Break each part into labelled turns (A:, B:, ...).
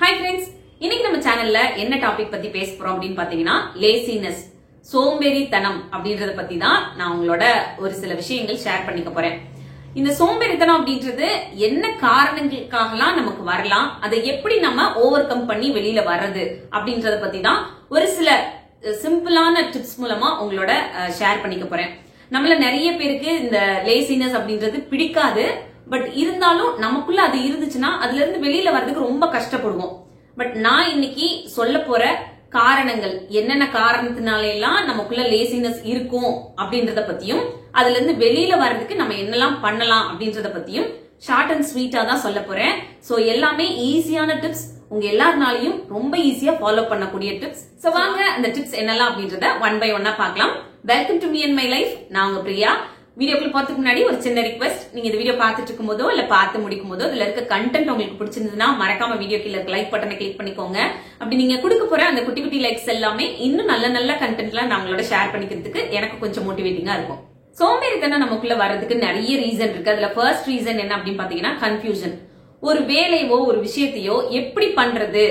A: Hi friends, இன்னைக்கு நம்ம சேனல்ல என்ன டாபிக் பத்தி பேச போறோம் அப்படின்னு பாத்தீங்கன்னா லேசினஸ், சோம்பேறித்தனம் அப்படின்றத பத்தி தான் நான் உங்களோட ஒரு சில விஷயங்கள் ஷேர் பண்ணிக்க போறேன். இந்த சோம்பேறித்தனம் அப்படின்றது என்ன காரணங்களுக்காகலாம் நமக்கு வரலாம், அதை எப்படி நம்ம ஓவர் கம் பண்ணி வெளியில வர்றது அப்படின்றத பத்தி தான் ஒரு சில சிம்பிளான டிப்ஸ் மூலமா உங்களோட ஷேர் பண்ணிக்க போறேன். நம்மள நிறைய பேருக்கு இந்த லேசினஸ் அப்படின்றது பிடிக்காது. பட் இருந்தாலும் நமக்குள்ள அது இருந்துச்சுன்னா அதுல இருந்து வெளியில வர்றதுக்கு ரொம்ப கஷ்டப்படுவோம். பட் நான் இன்னைக்கு சொல்ல போற காரணங்கள், என்னென்ன காரணத்தினால எல்லாம் நமக்குள்ள லேசினஸ் இருக்கும் அப்படின்றத பத்தியும், அதுல இருந்து வெளியில வர்றதுக்கு நம்ம என்னெல்லாம் பண்ணலாம் அப்படின்றத பத்தியும் ஷார்ட் அண்ட் ஸ்வீட்டா தான் சொல்ல போறேன். சோ எல்லாமே ஈஸியான டிப்ஸ், உங்க எல்லாருனாலையும் ரொம்ப ஈஸியா ஃபாலோ பண்ணக்கூடிய டிப்ஸ். சோ வாங்க அந்த டிப்ஸ் என்னெல்லாம் அப்படின்றத ஒன் பை ஒன்னா பார்க்கலாம். Welcome to me and my life. நான் உங்க பிரியா. வீடியோக்குள்ள போறதுக்கு முன்னாடி ஒரு சின்ன ரிக்வெஸ்ட், நீங்க இந்த வீடியோ பார்த்துட்டு இருக்கும் போதோ இல்ல பார்த்து முடிக்கும் போதோ இதுல இருக்க கண்டென்ட் உங்களுக்கு பிடிச்சிருந்ததுன்னா மறக்காம வீடியோ கீழ இருக்க லைக் பட்டனை கிளிக் பண்ணிக்கோங்க. அப்படி நீங்க கொடுக்க போற அந்த குட்டி குட்டி லைக்ஸ் எல்லாமே இன்னும் நல்ல நல்ல கண்டென்ட்லாம் நான் உங்களோட ஷேர் பண்ணிக்கிறதுக்கு எனக்கு கொஞ்சம் மோட்டிவேட்டிங்கா இருக்கும். சோம்பேறித்தனம் நமக்குள்ள வர்றதுக்கு நிறைய ரீசன் இருக்கு. அதுல ஃபர்ஸ்ட் ரீசன் என்ன அப்படின்னு பாத்தீங்கன்னா கன்ஃபியூஷன். ஒரு வேலையோ ஒரு விஷயத்தையோ எப்படி பண்றது,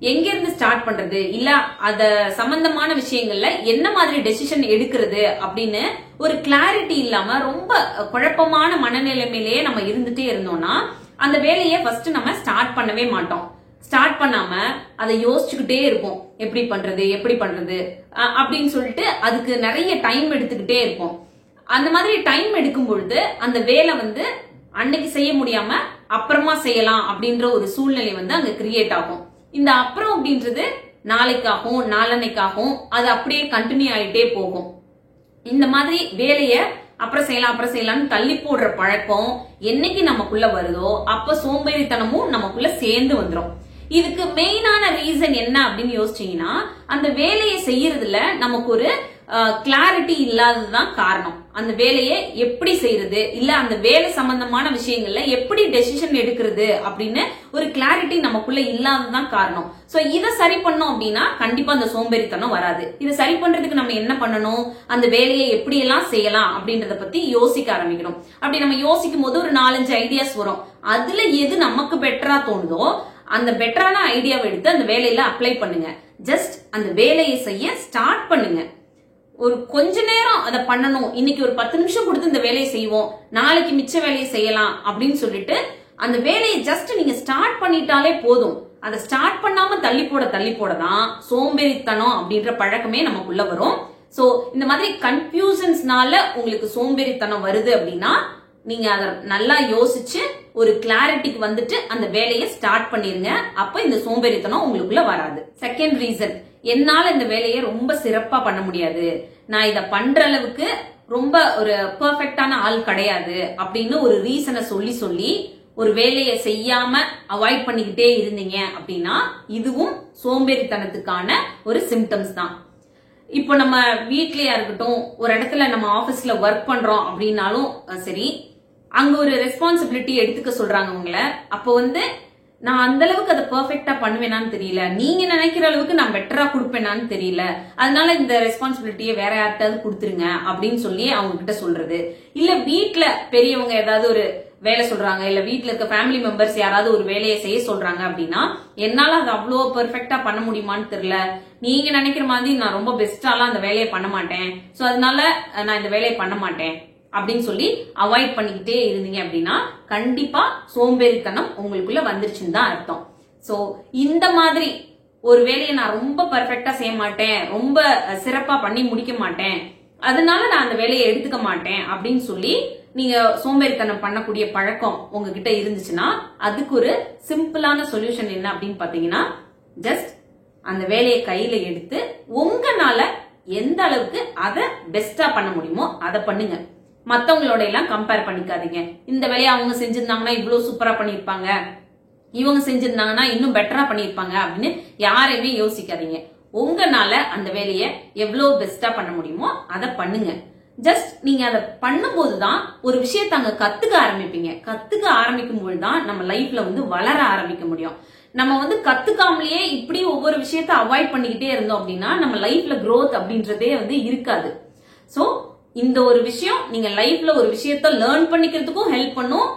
A: எங்க இருந்து ஸ்டார்ட் பண்றது, இல்ல அத சம்பந்தமான விஷயங்கள்ல என்ன மாதிரி டெசிஷன் எடுக்கிறது அப்படின்னு ஒரு கிளாரிட்டி இல்லாம ரொம்ப குழப்பமான மனநிலைமையிலேயே நம்ம இருந்துட்டே இருந்தோம்னா அந்த வேலையை ஃபர்ஸ்ட் நம்ம ஸ்டார்ட் பண்ணவே மாட்டோம். ஸ்டார்ட் பண்ணாம அதை யோசிச்சுக்கிட்டே இருப்போம், எப்படி பண்றது அப்படின்னு சொல்லிட்டு அதுக்கு நிறைய டைம் எடுத்துக்கிட்டே இருப்போம். அந்த மாதிரி டைம் எடுக்கும் பொழுது அந்த வேலை அன்னைக்கு செய்ய முடியாம அப்புறமா செய்யலாம் அப்படின்ற ஒரு சூழ்நிலை அங்க கிரியேட் ஆகும். இந்த அப்புறம் அப்படின்றது நாளைக்காகும் நாளன்னைக்காகும் அது அப்படியே கண்டினியூ ஆயிட்டே போகும். இந்த மாதிரி வேலைய அப்புறம் செய்யலாம்னு தள்ளி போடுற பழக்கம் என்னைக்கு நமக்குள்ள வருதோ அப்ப சோம்பேறித்தனமும் நமக்குள்ள சேர்ந்து வந்துடும். இதுக்கு மெயினான ரீசன் என்ன அப்படின்னு யோசிச்சீங்கன்னா, அந்த வேலையை செய்யறதுல நமக்கு ஒரு கிளாரிட்டி இல்லாததுதான் காரணம். அந்த வேலையை எப்படி செய்யறது, இல்ல அந்த வேலை சம்பந்தமான விஷயங்கள்ல எப்படி டெசிஷன் எடுக்கிறது அப்படின்னு ஒரு கிளாரிட்டி நமக்குள்ள இல்லாததுதான் காரணம். சோ இதை சரி பண்ணோம் அப்படின்னா கண்டிப்பா அந்த சோம்பேறித்தனம் வராது. இதை சரி பண்றதுக்கு நம்ம என்ன பண்ணணும், அந்த வேலையை எப்படி எல்லாம் செய்யலாம் அப்படின்றத பத்தி யோசிக்க ஆரம்பிக்கணும். அப்படி நம்ம யோசிக்கும் போது ஒரு 4-5 ஐடியாஸ் வரும். அதுல எது நமக்கு பெட்டரா தோணுதோ அந்த பெட்டரான ஐடியாவை எடுத்து அந்த வேலையில அப்ளை பண்ணுங்க. ஜஸ்ட் அந்த வேலையை செய்ய ஸ்டார்ட் பண்ணுங்க. ஒரு கொஞ்ச நேரம் அதை பண்ணணும், இன்னைக்கு ஒரு 10 நிமிஷம் கொடுத்து இந்த வேலையை செய்வோம், நாளைக்கு மிச்ச வேலையை செய்யலாம் அப்படின்னு சொல்லிட்டு அந்த வேலையை ஜஸ்ட் நீங்க ஸ்டார்ட் பண்ணிட்டாலே போதும். அதை ஸ்டார்ட் பண்ணாம தள்ளி போட தான் சோம்பேறித்தனம் அப்படின்ற பழக்கமே நமக்குள்ள வரும். சோ இந்த மாதிரி கன்ஃபியூஷன்ஸ்னால உங்களுக்கு சோம்பேறித்தனம் வருது அப்படின்னா நீங்க அதை நல்லா யோசிச்சு ஒரு கிளாரிட்டிக்கு வந்துட்டு அந்த வேலையை ஸ்டார்ட் பண்ணிருங்க. அப்ப இந்த சோம்பேறித்தனம் உங்களுக்குள்ள வராது. செகண்ட் ரீசன், என்னால இந்த வேலையை ரொம்ப சிறப்பா பண்ண முடியாது, நான் இத பண்ற அளவுக்கு ரொம்ப ஒரு பெர்ஃபெக்டான ஆள் கிடையாது அப்படின்னு ஒரு ரீசனை சொல்லி ஒரு வேலையை செய்யாம அவாய்ட் பண்ணிக்கிட்டே இருந்தீங்க அப்படின்னா இதுவும் சோம்பேறித்தனத்துக்கான ஒரு சிம்டம்ஸ் தான். இப்போ நம்ம வீட்லயா இருக்கட்டும், ஒரு இடத்துல நம்ம ஆபீஸ்ல ஒர்க் பண்றோம் அப்படின்னாலும் சரி, அங்க ஒரு ரெஸ்பான்சிபிலிட்டி எடுத்துக்க சொல்றாங்க உங்களை. அப்போ நான் அந்த அளவுக்கு அதை பெர்ஃபெக்டா பண்ணுவேனான்னு தெரியல, நீங்க நினைக்கிற அளவுக்கு நான் பெட்டரா கொடுப்பேனான்னு தெரியல, அதனால இந்த ரெஸ்பான்சிபிலிட்டியை வேற யார்ட்டாவது கொடுத்துருங்க அப்படின்னு சொல்லி அவங்க கிட்ட சொல்றது. இல்ல வீட்டுல பெரியவங்க ஏதாவது ஒரு வேலை சொல்றாங்க, இல்ல வீட்டுல இருக்க ஃபேமிலி மெம்பர்ஸ் யாராவது ஒரு வேலையை செய்ய சொல்றாங்க அப்படின்னா என்னால அது அவ்வளோ பெர்ஃபெக்டா பண்ண முடியுமான்னு தெரியல, நீங்க நினைக்கிற மாதிரி நான் ரொம்ப பெஸ்டாலாம் அந்த வேலையை பண்ண மாட்டேன், சோ அதனால நான் இந்த வேலையை பண்ண மாட்டேன் அப்படின்னு சொல்லி அவாய்ட் பண்ணிக்கிட்டே இருந்தீங்க அப்படின்னா கண்டிப்பா சோம்பேறித்தனம் உங்களுக்குள்ள வந்துருச்சுன்னு தான் அர்த்தம். சோ இந்த மாதிரி ஒரு வேலையை நான் ரொம்ப பெர்ஃபெக்டா செய்ய மாட்டேன், ரொம்ப சிறப்பா பண்ணி முடிக்க மாட்டேன், அதனால நான் அந்த வேலையை எடுத்துக்க மாட்டேன் அப்படின்னு சொல்லி நீங்க சோம்பேறித்தனம் பண்ணக்கூடிய பழக்கம் உங்ககிட்ட இருந்துச்சுன்னா அதுக்கு ஒரு சிம்பிளான சொல்யூஷன் என்ன அப்படின்னு பாத்தீங்கன்னா, ஜஸ்ட் அந்த வேலையை கையில எடுத்து உங்களால எந்த அளவுக்கு அதை பெஸ்டா பண்ண முடியுமோ அதை பண்ணுங்க. மத்தவங்களோட எல்லாம் கம்பேர் பண்ணிக்காதீங்க. இந்த வேலையை அவங்க செஞ்சிருந்தாங்கன்னா இவ்வளவு சூப்பரா பண்ணிருப்பாங்க, இவங்க செஞ்சிருந்தாங்கன்னா இன்னும் பெட்டரா பண்ணிருப்பாங்க அப்படின்னு யாரையுமே யோசிக்காதீங்க. உங்களால அந்த வேலையை எவ்வளவு பெஸ்டா பண்ண முடியுமோ அதை பண்ணுங்க. ஜஸ்ட் நீங்க அதை பண்ணும் போதுதான் ஒரு விஷயத்தை அங்க கத்துக்க ஆரம்பிப்பீங்க. கத்துக்க ஆரம்பிக்கும் போதுதான் நம்ம லைஃப்ல வளர ஆரம்பிக்க முடியும். நம்ம கத்துக்காமலேயே இப்படி ஒவ்வொரு விஷயத்த அவாய்ட் பண்ணிக்கிட்டே இருந்தோம் அப்படின்னா நம்ம லைஃப்ல growth அப்படின்றதே இருக்காது. சோ இந்த ஒரு விஷயம் நீங்க லைஃப்ல ஒரு விஷயத்த லேர்ன் பண்ணிக்கிறதுக்கும் ஹெல்ப் பண்ணும்,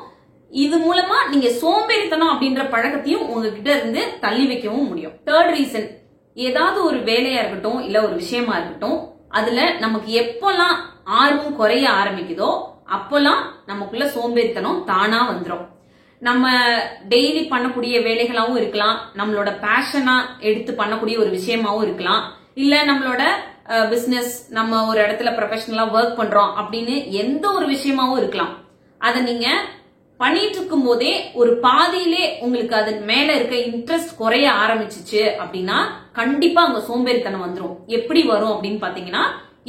A: இது மூலமா நீங்க சோம்பேறித்தனம் அப்படின்ற பழக்கத்தையும் உங்ககிட்ட இருந்து தள்ளி வைக்கவும் முடியும். தேர்ட் ரீசன், ஏதாவது ஒரு வேலையா இருக்கட்டும் இல்ல ஒரு விஷயமா இருக்கட்டும், அதுல நமக்கு எப்பெல்லாம் ஆர்வம் குறைய ஆரம்பிக்குதோ அப்பெல்லாம் நமக்குள்ள சோம்பேறித்தனம் தானா வந்துடும். நம்ம டெய்லி பண்ணக்கூடிய வேலைகளாவும் இருக்கலாம், நம்மளோட பேஷனா எடுத்து பண்ணக்கூடிய ஒரு விஷயமாவும் இருக்கலாம், இல்ல நம்மளோட பிசினஸ், நம்ம ஒரு இடத்துல ப்ரொஃபஷனலா ஒர்க் பண்றோம் அப்படின்னு எந்த ஒரு விஷயமாவும் இருக்கலாம். அதை நீங்க பண்ணிட்டு இருக்கும் போதே ஒரு பாதியிலே உங்களுக்கு அது மேல இருக்க இன்ட்ரெஸ்ட் குறைய ஆரம்பிச்சிச்சு அப்படின்னா கண்டிப்பா அங்க சோம்பேறித்தனம் வந்துடும். எப்படி வரும் அப்படின்னு பாத்தீங்கன்னா,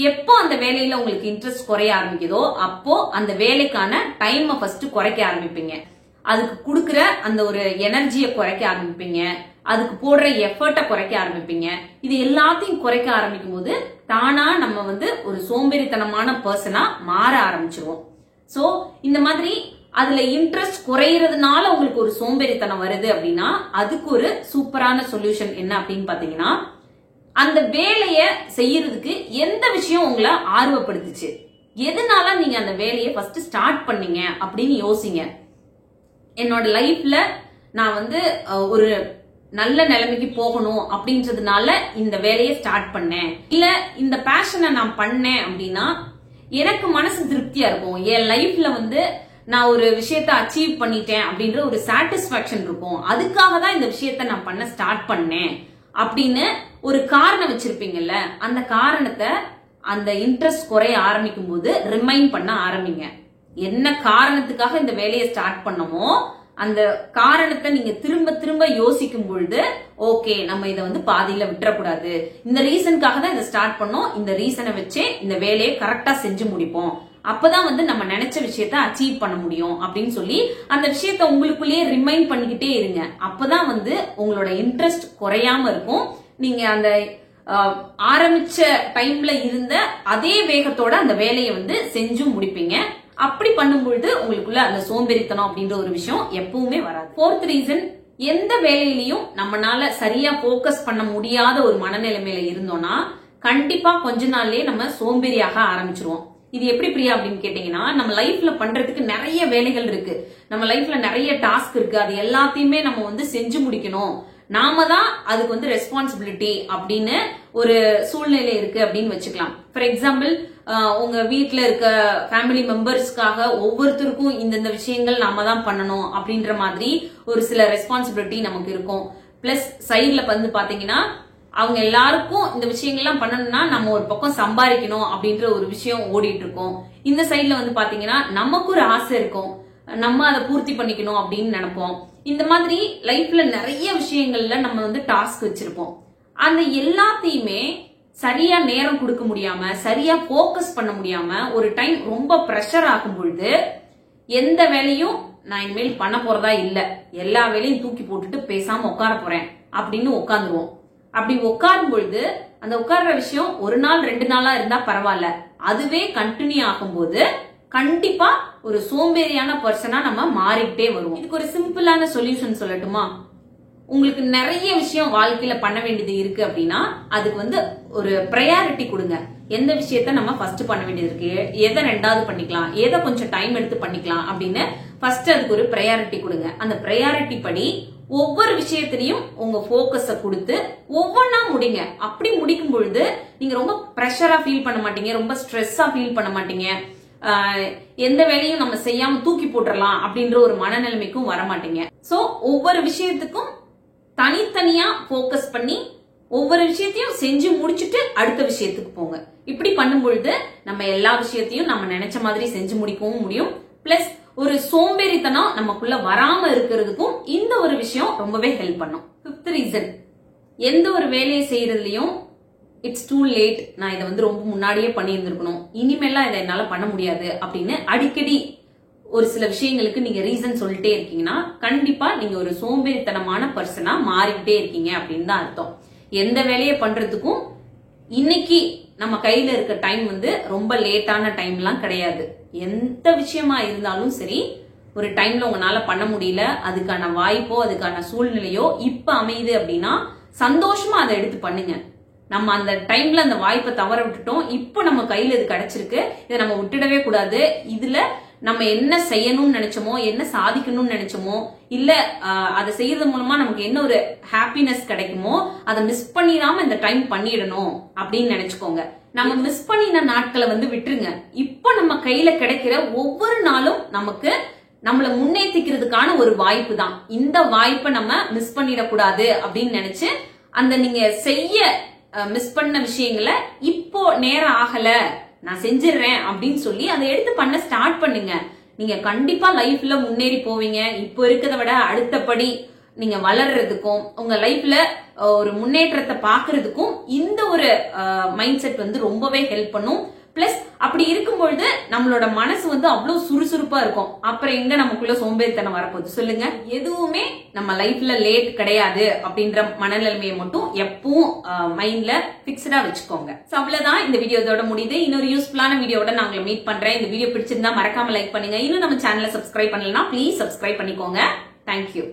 A: எப்போ அந்த வேலையில உங்களுக்கு இன்ட்ரெஸ்ட் குறைய ஆரம்பிக்குதோ அப்போ அந்த வேலைக்கான டைம் ஃபர்ஸ்ட் குறைக்க ஆரம்பிப்பீங்க. அதுக்கு கொடுக்கற அந்த ஒரு எனர்ஜியை குறைக்க ஆரம்பிப்பீங்க, அதுக்கு போடுற எஃபர்ட்டை குறைக்க ஆரம்பிப்பீங்க. இது எல்லாத்தையும் குறைக்க ஆரம்பிக்கும் போது தானா நம்ம ஒரு சோம்பேறித்தனமான பர்சனா மாற ஆரம்பிச்சிருவோம். சோ இந்த மாதிரி அதுல இன்ட்ரெஸ்ட் குறையறதுனால உங்களுக்கு ஒரு சோம்பேறித்தனம் வருது அப்படின்னா அதுக்கு ஒரு சூப்பரான சொல்யூஷன் என்ன அப்படின்னு பாத்தீங்கன்னா, அந்த வேலைய செய்யறதுக்கு எந்த விஷயம் உங்களை ஆர்வப்படுத்துச்சு, எதனால நீங்க அந்த வேலையை ஃபர்ஸ்ட் ஸ்டார்ட் பண்ணீங்க அப்படின்னு யோசிங்க. என்னோட லைஃப்ல நான் ஒரு நல்ல நிலைமைக்கு போகணும் அப்படின்றதுனால இந்த வேலையை ஸ்டார்ட் பண்ணேன், இல்ல இந்த பேஷனை நான் பண்ணேன் அப்படின்னா எனக்கு மனசு திருப்தியா இருக்கும், என் லைஃப்ல நான் ஒரு விஷயத்த அச்சீவ் பண்ணிட்டேன் அப்படின்ற ஒரு சாட்டிஸ்பாக்சன் இருக்கும், அதுக்காக தான் இந்த விஷயத்த நான் பண்ண ஸ்டார்ட் பண்ணேன் அப்படின்னு ஒரு காரணம் வச்சிருப்பீங்கல்ல. அந்த காரணத்தை அந்த இன்ட்ரெஸ்ட் குறைய ஆரம்பிக்கும் போது ரிமைண்ட் பண்ண ஆரம்பிங்க. என்ன காரணத்துக்காக இந்த வேலையை ஸ்டார்ட் பண்ணமோ அந்த காரணத்தை நீங்க திரும்ப திரும்ப யோசிக்கும் பொழுது, ஓகே நம்ம இதை பாதியில விட்டுறக்கூடாது, இந்த ரீசனுக்காக தான் இதை ஸ்டார்ட் பண்ணோம், இந்த ரீசனை வச்சே இந்த வேலையை கரெக்டா செஞ்சு முடிப்போம், அப்பதான் நம்ம நினைச்ச விஷயத்த அச்சீவ் பண்ண முடியும் அப்படின்னு சொல்லி அந்த விஷயத்த உங்களுக்குள்ளேயே ரிமைண்ட் பண்ணிக்கிட்டே இருங்க. அப்பதான் உங்களோட இன்ட்ரெஸ்ட் குறையாம இருக்கும். நீங்க அந்த ஆரம்பிச்ச டைம்ல இருந்த அதே வேகத்தோட அந்த வேலையை செஞ்சும் முடிப்பீங்க. அப்படி பண்ணும்பொழுது உங்களுக்குள்ள அந்த சோம்பேறித்தனம் அப்படின்ற ஒரு விஷயம் எப்பவுமே வராது. ஃபோர்த் ரீசன், எந்த வேலையிலையும் நம்மளால சரியா போக்கஸ் பண்ண முடியாத ஒரு மனநிலைமையில இருந்தோம்னா கண்டிப்பா கொஞ்ச நாள்லயே நம்ம சோம்பேறியாக ஆரம்பிச்சிருவோம். இது எப்படி பிரியா அப்படின்னு கேட்டீங்கன்னா, நம்ம லைஃப்ல பண்றதுக்கு நிறைய வேலைகள் இருக்கு, நம்ம லைஃப்ல நிறைய டாஸ்க் இருக்கு, அது எல்லாத்தையுமே நம்ம செஞ்சு முடிக்கணும், நாம தான் அதுக்கு ரெஸ்பான்சிபிலிட்டி அப்படின்னு ஒரு சூழ்நிலை இருக்கு அப்படின்னு வச்சுக்கலாம். ஃபார் எக்ஸாம்பிள், உங்க வீட்டுல இருக்க ஃபேமிலி மெம்பர்ஸ்க்காக ஒவ்வொருத்தருக்கும் இந்த விஷயங்கள் நாம தான் பண்ணணும் அப்படின்ற மாதிரி ஒரு சில ரெஸ்பான்சிபிலிட்டி நமக்கு இருக்கும். பிளஸ் சைட்ல பாத்தீங்கன்னா அவங்க எல்லாருக்கும் இந்த விஷயங்கள்லாம் பண்ணணும்னா நம்ம ஒரு பக்கம் சம்பாதிக்கணும் அப்படின்ற ஒரு விஷயம் ஓடிட்டு இருக்கோம். இந்த சைட்ல பாத்தீங்கன்னா நமக்கு ஒரு ஆசை இருக்கும், நம்ம அதை பூர்த்தி பண்ணிக்கணும் அப்படின்னு நினைப்போம். இந்த மாதிரி லைஃப்ல நிறைய விஷயங்கள்ல நம்ம டாஸ்க் வச்சிருப்போம். அந்த எல்லாத்தையுமே சரியா நேரம் கொடுக்க முடியாம, சரியா போக்கஸ் பண்ண முடியாம, ஒரு டைம் ரொம்ப பிரஷர் ஆகும் பொழுது எந்த வேலையும் நான் இனிமேல் பண்ண போறதா இல்ல, எல்லா வேலையும் தூக்கி போட்டுட்டு பேசாம உட்கார போறேன் அப்படின்னு உட்காந்துருவோம். அப்படி உட்காரும் பொழுது அந்த உட்கார்ற விஷயம் ஒரு நாள் 2 நாளா இருந்தா பரவாயில்ல, அதுவே கண்டினியூ ஆகும்போது கண்டிப்பா ஒரு சோம்பேறியான பர்சனா நம்ம மாறிக்கிட்டே வருவோம். இதுக்கு ஒரு சிம்பிளான சொல்யூஷன் சொல்லட்டுமா? உங்களுக்கு நிறைய விஷயம் வாழ்க்கையில பண்ண வேண்டியது இருக்கு அப்படின்னா அதுக்கு ஒரு ப்ரையாரிட்டி கொடுங்க. எந்த விஷயத்த நம்ம ஃபர்ஸ்ட் பண்ண வேண்டியது இருக்கு, எதை ரெண்டாவது பண்ணிக்கலாம், எதை கொஞ்சம் டைம் எடுத்து பண்ணிக்கலாம் அப்படின்னு ஃபர்ஸ்ட் அதுக்கு ஒரு ப்ரையாரிட்டி கொடுங்க. அந்த ப்ரையாரிட்டி படி ஒவ்வொரு விஷயத்திலையும் உங்க போக்கஸ கொடுத்து ஒவ்வொன்னா முடிங்க. அப்படி முடிக்கும் பொழுது நீங்க ரொம்ப பிரஷரா ஃபீல் பண்ண மாட்டீங்க, ரொம்ப ஸ்ட்ரெஸ்ஸா ஃபீல் பண்ண மாட்டீங்க, எந்த வேலையும் நம்ம செய்யாம தூக்கி போட்டுறலாம் அப்படின்ற ஒரு மனநிலைமைக்கும் வர மாட்டீங்க. சோ ஒவ்வொரு விஷயத்துக்கும் தனித்தனியா போக்கஸ் பண்ணி ஒவ்வொரு விஷயத்தையும் செஞ்சு முடிச்சுட்டு அடுத்த விஷயத்துக்கு போங்க. இப்படி பண்ணும் பொழுது நம்ம எல்லா விஷயத்தையும் நம்ம நினைச்ச மாதிரி செஞ்சு முடிக்கவும் முடியும். பிளஸ் ஒரு சோம்பேறித்தனம் நமக்குள்ள வராம இருக்கிறதுக்கும் இந்த ஒரு விஷயம் ரொம்பவே ஹெல்ப் பண்ணும். 5th ரீசன், எந்த ஒரு வேலையை செய்யறதுலயும் இட்ஸ் டூ லேட், நான் இதை ரொம்ப முன்னாடியே பண்ணியிருந்திருக்கணும், இனிமேலாம் இதை என்னால பண்ண முடியாது அப்படின்னு அடிக்கடி ஒரு சில விஷயங்களுக்கு நீங்க ரீசன் சொல்லிட்டே இருக்கீங்கன்னா கண்டிப்பா நீங்க ஒரு சோம்பேறித்தனமான பர்சனா மாறிக்கிட்டே இருக்கீங்க அப்படின்னு தான் அர்த்தம். எந்த வேலையை பண்றதுக்கும் இன்னைக்கு நம்ம கையில இருக்க டைம் ரொம்ப லேட்டான டைம்லாம் கிடையாது. எந்த விஷயமா இருந்தாலும் சரி, ஒரு டைம்ல உங்களால பண்ண முடியல, அதுக்கான வாய்ப்போ அதுக்கான சூழ்நிலையோ இப்ப அமையுது அப்படின்னா சந்தோஷமா அதை எடுத்து பண்ணுங்க. நம்ம அந்த டைம்ல அந்த வாய்ப்பை தவற விட்டுட்டோம், இப்போ நம்ம கையில இது கிடைச்சிருக்கு, இதை நம்ம விட்டுடவே கூடாது, இதுல நம்ம என்ன செய்யணும்னு நினைச்சோமோ, என்ன சாதிக்கணும்னு நினைச்சோமோ, இல்ல அதை செய்யறது மூலமா நமக்கு என்ன ஒரு ஹாப்பினஸ் கிடைக்குமோ அதை மிஸ் பண்ணிடாம இந்த டைம் பண்ணிடணும் அப்படின்னு நினைச்சுக்கோங்க. நம்ம மிஸ் பண்ணின நாட்களை விட்டுருங்க. இப்ப நம்ம கையில கிடைக்கிற ஒவ்வொரு நாளும் நமக்கு நம்மள முன்னேற்றிக்கிறதுக்கான ஒரு வாய்ப்பு தான். இந்த வாய்ப்பை நம்ம மிஸ் பண்ணிடக்கூடாது அப்படின்னு நினைச்சு அந்த நீங்க செய்ய மிஸ் பண்ண விஷயங்களை இப்போ நேரம் ஆகல நான் செஞ்சிடறேன் அப்படின்னு சொல்லி அதை எடுத்து பண்ண ஸ்டார்ட் பண்ணுங்க. நீங்க கண்டிப்பா லைஃப்ல முன்னேறி போவீங்க. இப்போ இருக்கிறத விட அடுத்தபடி நீங்க வளர்றதுக்கும் உங்க லைஃப்ல ஒரு முன்னேற்றத்தை பாக்குறதுக்கும் இந்த ஒரு மைண்ட் செட் ரொம்பவே ஹெல்ப் பண்ணும். பிளஸ் அப்படி இருக்கும்பொழுது நம்மளோட மனசு அவ்வளவு சுறுசுறுப்பா இருக்கும். அப்புறம் எங்க நமக்குள்ள சோம்பேறித்தனம் வரப்போகுது சொல்லுங்க? எதுவுமே நம்ம லைஃப்ல லேட் கிடையாது அப்படின்ற மனநிலைமையை மட்டும் எப்பவும் மைண்ட்ல பிக்ஸ்டா வச்சுக்கோங்க. அவ்வளவுதான், இந்த வீடியோ இதோட முடியுது. இன்னொரு யூஸ்ஃபுல்லான வீடியோட நான் உங்களை மீட் பண்றேன். இந்த வீடியோ பிடிச்சிருந்தா மறக்காம லைக் பண்ணுங்க. இன்னும் நம்ம சேனலை சப்ஸ்கிரைப் பண்ணலன்னா ப்ளீஸ் சப்ஸ்கிரைப் பண்ணிக்கோங்க. தேங்க்யூ.